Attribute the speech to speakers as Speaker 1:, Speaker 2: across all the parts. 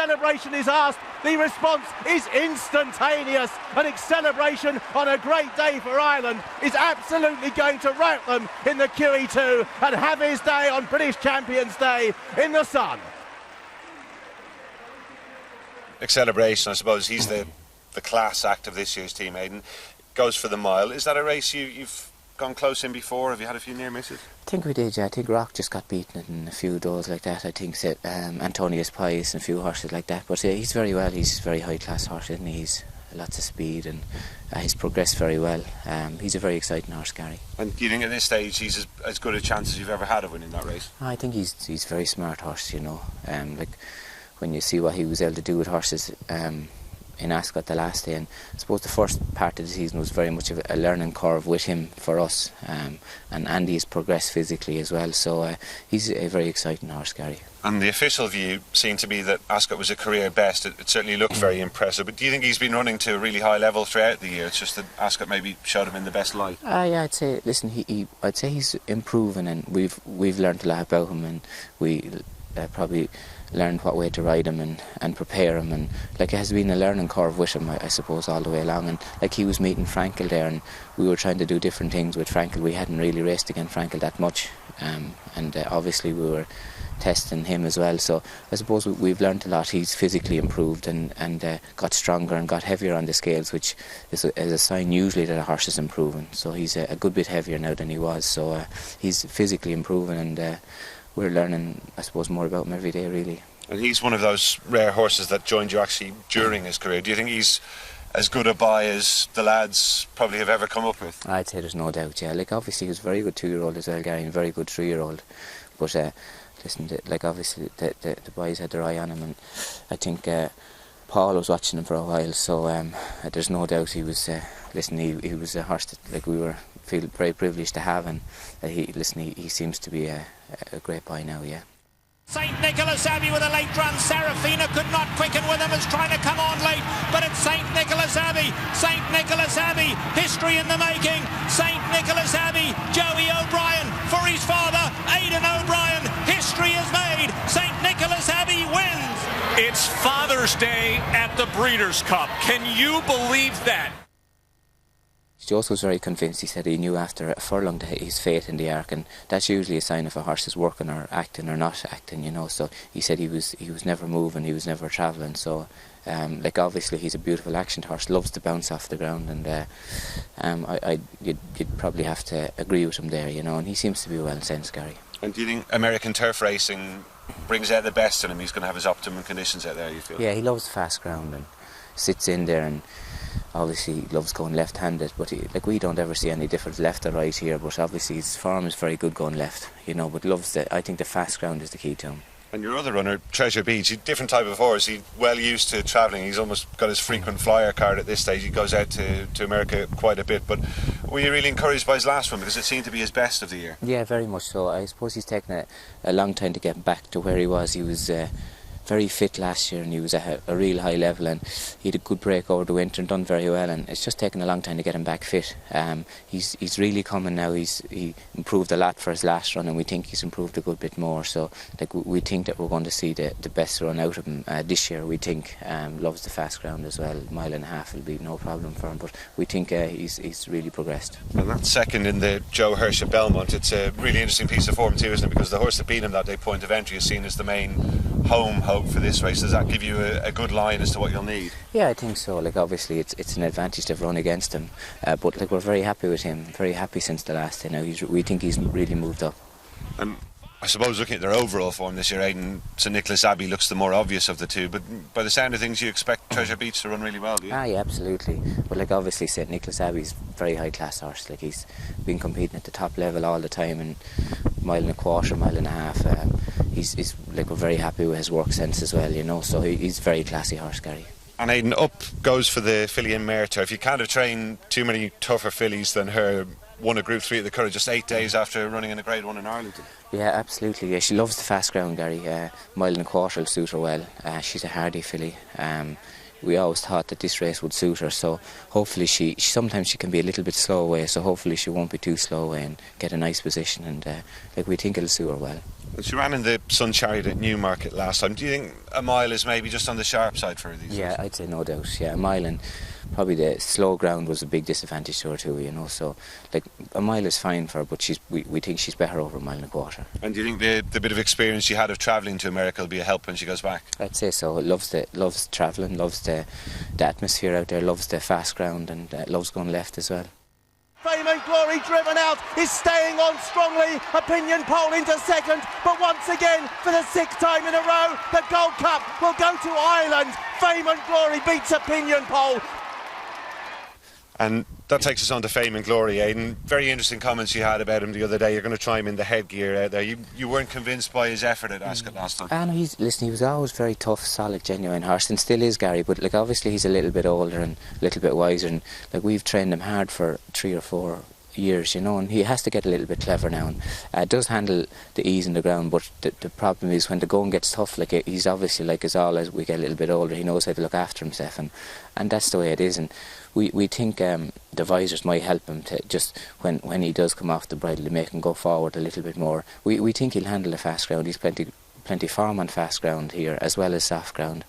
Speaker 1: Acceleration is asked. The response is instantaneous. An Acceleration on a great day for Ireland is absolutely going to rout them in the QE2 and have his day on British Champions Day in the sun.
Speaker 2: Acceleration, I suppose, he's the class act of this year's team, Aidan. Goes for the mile. Is that a race you've gone close in before? Have you had a few near misses?
Speaker 3: I think we did, yeah. I think Rock just got beaten in a few doors like that. I think Antonius Pius and a few horses like that. But he's very well. He's a very high class horse, isn't he? He's lots of speed and he's progressed very well. He's a very exciting horse, Gary.
Speaker 2: And do you think at this stage he's as good a chance as you've ever had of winning that race?
Speaker 3: I think he's a very smart horse, you know. Like when you see what he was able to do with horses in Ascot the last day, and I suppose the first part of the season was very much of a learning curve with him for us, and Andy has progressed physically as well, so he's a very exciting horse, Gary.
Speaker 2: And the official view seemed to be that Ascot was a career best. It certainly looked very impressive, but do you think he's been running to a really high level throughout the year? It's just that Ascot maybe showed him in the best light.
Speaker 3: Yeah, I'd say, listen, I'd say he's improving, and we've learned a lot about him, and we probably learned what way to ride him and prepare him, and like it has been a learning curve with him, I suppose, all the way along. And like he was meeting Frankel there, and we were trying to do different things with Frankel. We hadn't really raced against Frankel that much, and obviously we were testing him as well, so I suppose we've learned a lot. He's physically improved and got stronger and got heavier on the scales, which is a sign usually that a horse is improving. So he's a good bit heavier now than he was, so he's physically improving, and we're learning, I suppose, more about him every day, really.
Speaker 2: And he's one of those rare horses that joined you actually during his career. Do you think he's as good a buy as the lads probably have ever come up with?
Speaker 3: I'd say there's no doubt, yeah. Like obviously he was a very good 2-year-old as well, Gary, and a very good 3-year-old. But listen, like obviously the boys had their eye on him, and I think Paul was watching him for a while, so there's no doubt he was. He was a horse that like we feel very privileged to have, and he seems to be a great boy now, yeah.
Speaker 4: St. Nicholas Abbey with a late run. Serafina could not quicken with him, is trying to come on late, but it's St. Nicholas Abbey. St. Nicholas Abbey, history in the making. St. Nicholas Abbey, Joey O'Brien for his father, Aidan O'Brien. History is made. St. Nicholas Abbey wins.
Speaker 5: It's Father's Day at the Breeders' Cup. Can you believe that?
Speaker 3: Joseph was very convinced. He said he knew after a furlong that his fate in the Ark, and that's usually a sign if a horse is working or acting or not acting, you know. So he said he was never moving, he was never travelling. So like obviously he's a beautiful action horse, loves to bounce off the ground, and you'd probably have to agree with him there, you know. And he seems to be well sensed, Gary.
Speaker 2: And do you think American turf racing brings out the best in him? He's going to have his optimum conditions out there, you feel?
Speaker 3: Yeah, he loves fast ground and sits in there, and obviously he loves going left-handed, but we don't ever see any difference left or right here, but obviously his form is very good going left, you know, but I think the fast ground is the key to him.
Speaker 2: And your other runner, Treasure Beach, he's a different type of horse. He's well used to travelling. He's almost got his frequent flyer card at this stage. He goes out to America quite a bit. But were you really encouraged by his last one? Because it seemed to be his best of the year.
Speaker 3: Yeah, very much so. I suppose he's taken a long time to get back to where he was. He was very fit last year, and he was at a real high level, and he had a good break over the winter and done very well, and it's just taken a long time to get him back fit. He's really coming now. He improved a lot for his last run, and we think he's improved a good bit more, so like we think that we're going to see the best run out of him this year. We think loves the fast ground as well. 1.5 miles will be no problem for him, but we think he's really progressed.
Speaker 2: And that's second in the Joe Hirsch at Belmont. It's a really interesting piece of form too, isn't it? Because the horse that beat him that day, Point of Entry, is seen as the main home hope for this race. Does that give you a good line as to what you'll need?
Speaker 3: Yeah, I think so. Like obviously it's an advantage to have run against him, but like we're very happy with him, very happy since the last day now. We think he's really moved up.
Speaker 2: And I suppose looking at their overall form this year, Aidan, St. Nicholas Abbey looks the more obvious of the two, but by the sound of things you expect Treasure Beach to run really well, do you?
Speaker 3: Yeah, absolutely. But like obviously St. Nicholas Abbey's a very high class horse. Like he's been competing at the top level all the time, and 1.25 miles, he's like, we're very happy with his work sense as well, you know, so he's a very classy horse, Gary.
Speaker 2: And Aidan, up goes for the filly in mare turf. You can't have trained too many tougher fillies than her. Won a Group 3 at the Curragh just 8 days after running in a Grade 1 in Arlington.
Speaker 3: Yeah, absolutely. Yeah, she loves the fast ground, Gary. 1.25 miles will suit her well. She's a hardy filly. We always thought that this race would suit her, so hopefully sometimes she can be a little bit slow away, so hopefully she won't be too slow away and get a nice position, and like we think it'll suit her well.
Speaker 2: She ran in the Sun Chariot at Newmarket last time. Do you think a mile is maybe just on the sharp side for her these days?
Speaker 3: Yeah, I'd say no doubt. Yeah, a mile, and probably the slow ground was a big disadvantage to her too, you know. So, like, a mile is fine for her, but we think she's better over a mile and a quarter.
Speaker 2: And do you think the bit of experience she had of travelling to America will be a help when she goes back?
Speaker 3: I'd say so. Loves travelling, loves the atmosphere out there, loves the fast ground, and loves going left as well.
Speaker 1: Fame and Glory driven out, is staying on strongly. Opinion poll into second, but once again, for the 6th time in a row, the Gold Cup will go to Ireland. Fame and Glory beats Opinion poll.
Speaker 2: And that takes us on to Fame and Glory, Aidan. Very interesting comments you had about him the other day. You're going to try him in the headgear out there. You weren't convinced by his effort at Ascot last time.
Speaker 3: No, he was always very tough, solid, genuine horse, and still is, Gary. But like, obviously he's a little bit older and a little bit wiser, and like, we've trained him hard for 3 or 4 years, you know, and he has to get a little bit clever now, and does handle the ease in the ground, but the problem is when the going gets tough, like, he's obviously, like us all, as we get a little bit older, he knows how to look after himself, and that's the way it is. And we think the visors might help him to just, when he does come off the bridle, to make him go forward a little bit more. We think he'll handle the fast ground. He's plenty form on fast ground here as well as soft ground,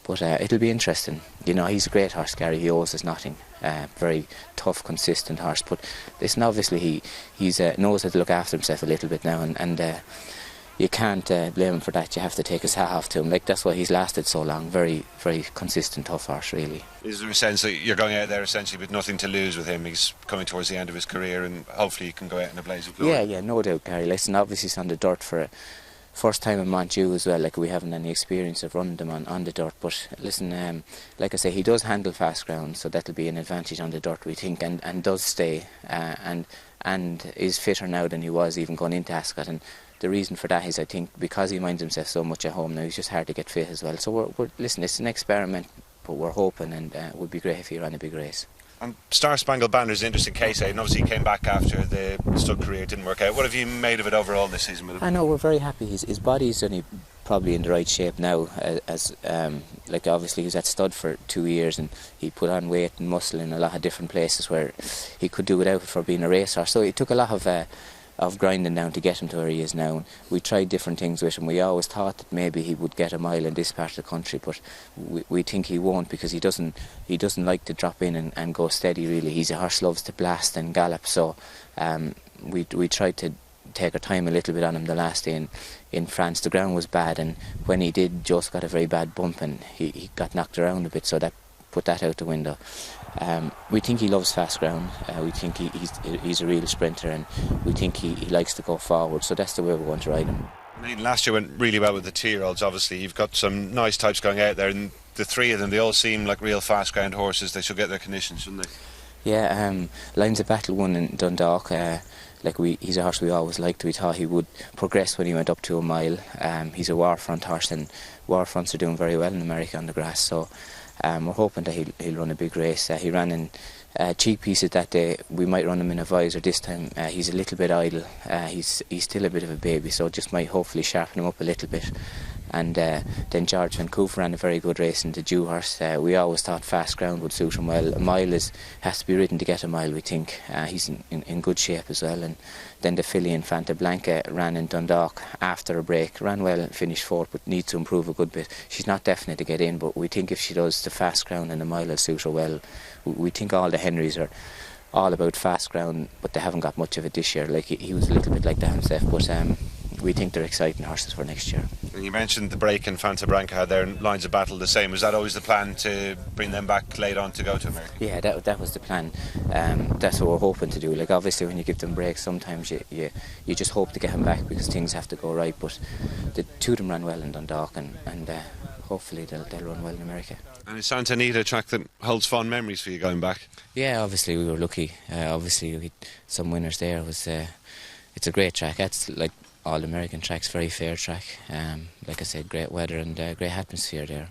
Speaker 3: but it'll be interesting. You know, he's a great horse, Gary. He owes us nothing. Very tough, consistent horse, but listen, obviously he knows how to look after himself a little bit now, and you can't blame him for that. You have to take his hat off to him. Like, that's why he's lasted so long. Very, very consistent, tough horse, really.
Speaker 2: Is there a sense that you're going out there essentially with nothing to lose with him? He's coming towards the end of his career, and hopefully he can go out in a blaze of glory.
Speaker 3: Yeah, no doubt, Gary. Listen, obviously he's on the dirt for first time in Montjuic as well. Like, we haven't any experience of running them on the dirt, but listen, like I say, he does handle fast ground, so that'll be an advantage on the dirt, we think, and does stay, and is fitter now than he was even going into Ascot. And the reason for that is, I think, because he minds himself so much at home now, he's just hard to get fit as well. So we're listen, it's an experiment, but we're hoping, and it would be great if he ran a big race.
Speaker 2: And Starspangledbanner is an interesting case, Aidan. Obviously he came back after the stud career didn't work out. What have you made of it overall this season with him?
Speaker 3: I know, we're very happy. His body's only probably in the right shape now, as like, obviously he was at stud for 2 years, and he put on weight and muscle in a lot of different places where he could do without it for being a racehorse. So it took a lot of grinding down to get him to where he is now. And we tried different things with him. We always thought that maybe he would get a mile in this part of the country, but we think he won't, because he doesn't like to drop in and go steady, really. He's a horse, loves to blast and gallop, so we tried to take our time a little bit on him the last day in France. The ground was bad, and when he did, Joseph got a very bad bump and he got knocked around a bit, so that put that out the window. We think he loves fast ground. We think he's a real sprinter, and we think he likes to go forward, so that's the way we're going to ride him.
Speaker 2: Last year went really well with the 2-year-olds. Obviously you've got some nice types going out there, and the 3 of them, they all seem like real fast ground horses. They should get their conditions, shouldn't they?
Speaker 3: Yeah, Lines of Battle won in Dundalk. He's a horse we always liked. We thought he would progress when he went up to a mile. He's a war front horse, and war fronts are doing very well in America on the grass, so we're hoping that he'll run a big race. He ran in cheek pieces that day. We might run him in a visor this time. He's a little bit idle. He's still a bit of a baby, so just might hopefully sharpen him up a little bit. And then George Van Coof ran a very good race in the Dewhurst. We always thought fast ground would suit him well. A mile has to be ridden to get a mile, we think. He's in good shape as well. And then the filly Infanta Blanca ran in Dundalk after a break. Ran well, finished 4th, but needs to improve a good bit. She's not definite to get in, but we think if she does the fast ground and the mile will suit her well. We think all the Henrys are all about fast ground, but they haven't got much of it this year. Like, he was a little bit like that himself, but we think they're exciting horses for next year.
Speaker 2: And you mentioned the break in Fanta Branca had their Lines of Battle the same. Was that always the plan, to bring them back late on to go to America?
Speaker 3: Yeah, that was the plan. That's what we're hoping to do. Like, obviously when you give them breaks, sometimes you just hope to get them back because things have to go right, but the 2 of them ran well in Dundalk, and hopefully they'll run well in America.
Speaker 2: And is Santa Anita a track that holds fond memories for you going back?
Speaker 3: Yeah, obviously we were lucky. Obviously we had some winners there. It's a great track. That's like all American tracks, very fair track. Like I said, great weather and great atmosphere there.